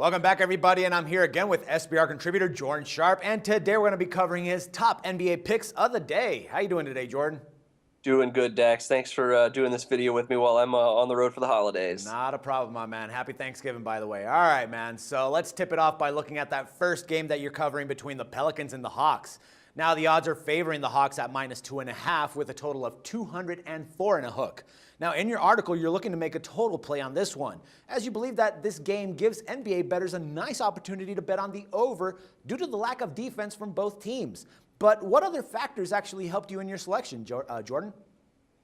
Welcome back, everybody, and I'm here again with SBR contributor Jordan Sharp, and today we're going to be covering his top NBA picks of the day. How you doing today, Jordan? Doing good, Dax. Thanks for doing this video with me while I'm on the road for the holidays. Not a problem, my man. Happy Thanksgiving, by the way. All right, man. So let's tip it off by looking at that first game that you're covering between the Pelicans and the Hawks. Now, the odds are favoring the Hawks at -2.5 with a total of 204 and a hook. Now, in your article, you're looking to make a total play on this one, as you believe that this game gives NBA bettors a nice opportunity to bet on the over due to the lack of defense from both teams. But what other factors actually helped you in your selection, Jordan?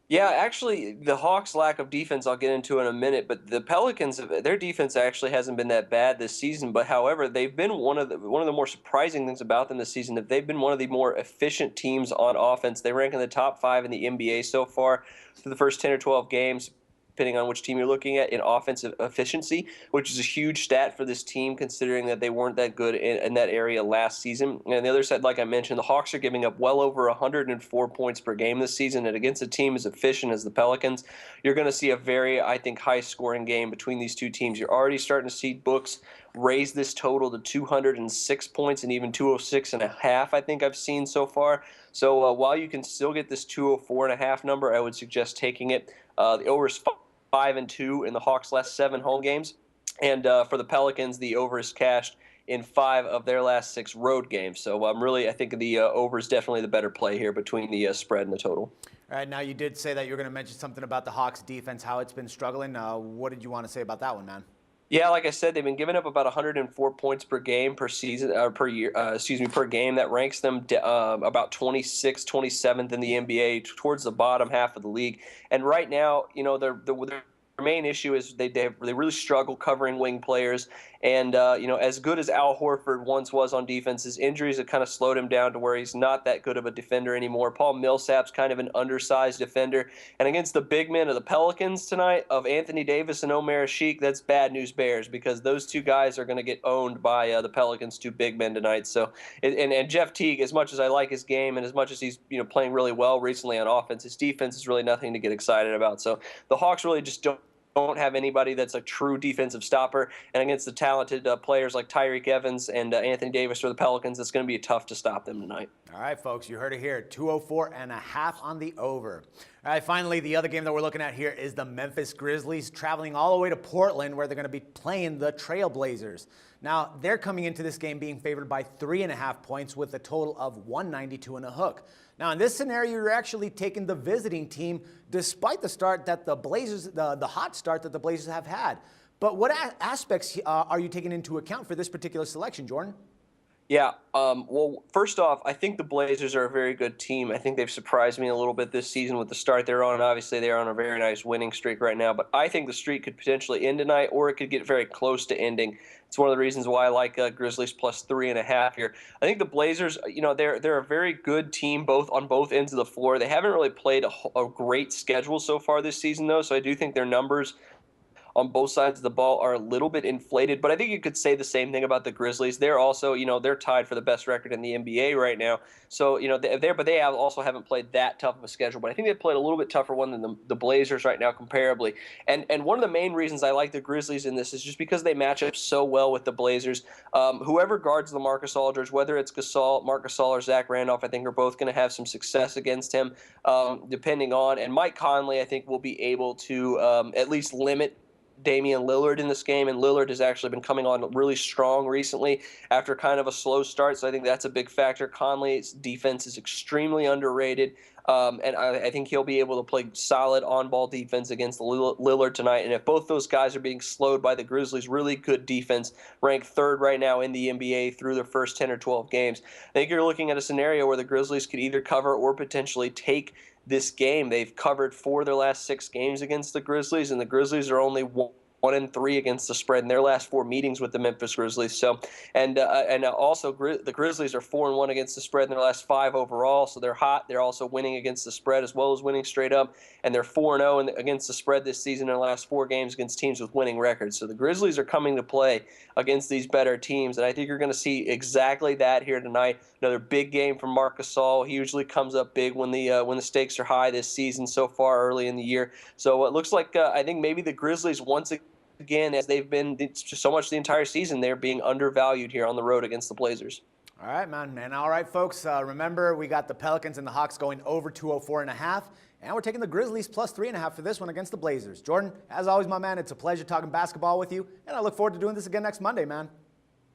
Yeah, actually, the Hawks' lack of defense I'll get into in a minute, but the Pelicans, their defense actually hasn't been that bad this season. But however, they've been one of the more surprising things about them this season. That they've been one of the more efficient teams on offense. They rank in the top 5 in the NBA so far through the first 10 or 12 games, depending on which team you're looking at, in offensive efficiency, which is a huge stat for this team considering that they weren't that good in that area last season. And on the other side, like I mentioned, the Hawks are giving up well over 104 points per game this season, and against a team as efficient as the Pelicans, you're going to see a very, I think, high-scoring game between these two teams. You're already starting to see books raise this total to 206 points and even 206.5, I think I've seen so far. So while you can still get this 204.5 number, I would suggest taking it. The over is 5-2 in the Hawks' last 7 home games, and for the Pelicans, the over is cashed in 5 of their last 6 road games. So I think the over is definitely the better play here between the spread and the total. All right, now you did say that you're going to mention something about the Hawks' defense, how it's been struggling. What did you want to say about that one, man? Yeah, like I said, they've been giving up about 104 points per game per season, per year, per game. That ranks them about 26th, 27th in the NBA, towards the bottom half of the league. And right now, their main issue is they really struggle covering wing players. And as good as Al Horford once was on defense, his injuries have kind of slowed him down to where he's not that good of a defender anymore. Paul Millsap's kind of an undersized defender. And against the big men of the Pelicans tonight, of Anthony Davis and Omer Asik, that's bad news bears, because those two guys are going to get owned by the Pelicans' two big men tonight. So, and Jeff Teague, as much as I like his game and as much as he's playing really well recently on offense, his defense is really nothing to get excited about. So the Hawks really just don't have anybody that's a true defensive stopper, and against the talented players like Tyreke Evans and Anthony Davis for the Pelicans, it's going to be tough to stop them tonight. All right, folks, you heard it here, 204.5 on the over. All right, finally, the other game that we're looking at here is the Memphis Grizzlies traveling all the way to Portland, where they're going to be playing the Trail Blazers. Now, they're coming into this game being favored by 3.5 points with a total of 192 and a hook. Now, in this scenario, you're actually taking the visiting team, despite the start that the Blazers, the hot start that the Blazers have had. But what aspects are you taking into account for this particular selection, Jordan? Yeah, well, first off, I think the Blazers are a very good team. I think they've surprised me a little bit this season with the start they're on. And obviously, they're on a very nice winning streak right now. But I think the streak could potentially end tonight, or it could get very close to ending. It's one of the reasons why I like Grizzlies plus 3.5 here. I think the Blazers, they're a very good team on both ends of the floor. They haven't really played a great schedule so far this season, though, so I do think their numbers on both sides of the ball are a little bit inflated. But I think you could say the same thing about the Grizzlies. They're also, they're tied for the best record in the NBA right now. So, but they also haven't played that tough of a schedule. But I think they played a little bit tougher one than the Blazers right now comparably. And one of the main reasons I like the Grizzlies in this is just because they match up so well with the Blazers. Whoever guards the Marcus Aldridge, whether it's Marc Gasol or Zach Randolph, I think are both going to have some success against him, depending on. And Mike Conley, I think, will be able to at least limit Damian Lillard in this game, and Lillard has actually been coming on really strong recently after kind of a slow start, so I think that's a big factor. Conley's defense is extremely underrated, and I think he'll be able to play solid on-ball defense against Lillard tonight, and if both those guys are being slowed by the Grizzlies' really good defense, ranked 3rd right now in the NBA through their first 10 or 12 games, I think you're looking at a scenario where the Grizzlies could either cover or potentially take this game. They've covered 4 of their last 6 games against the Grizzlies, and the Grizzlies are only 1-3 against the spread in their last 4 meetings with the Memphis Grizzlies. So, and also the Grizzlies are 4-1 against the spread in their last 5 overall. So they're hot. They're also winning against the spread as well as winning straight up. And they're 4-0 against the spread this season in their last 4 games against teams with winning records. So the Grizzlies are coming to play against these better teams, and I think you're going to see exactly that here tonight. Another big game from Marc Gasol. He usually comes up big when the stakes are high this season so far early in the year. So it looks like I think maybe the Grizzlies once again, as they've been so much the entire season, they're being undervalued here on the road against the Blazers. All right, man. And all right, folks, remember we got the Pelicans and the Hawks going over 204.5, and we're taking the Grizzlies plus 3.5 for this one against the Blazers. Jordan, as always, my man, it's a pleasure talking basketball with you, and I look forward to doing this again next Monday, man.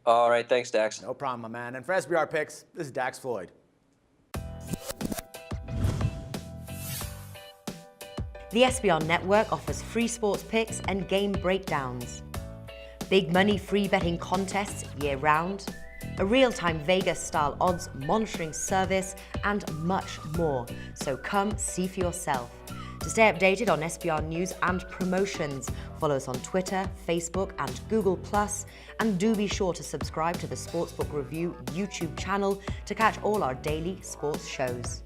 All right, thanks, Dax. No problem, my man. And for SBR Picks, this is Dax Floyd. The SBR Network offers free sports picks and game breakdowns, big money free betting contests year-round, a real-time Vegas-style odds monitoring service, and much more. So come see for yourself. To stay updated on SBR news and promotions, follow us on Twitter, Facebook, and Google+, and do be sure to subscribe to the Sportsbook Review YouTube channel to catch all our daily sports shows.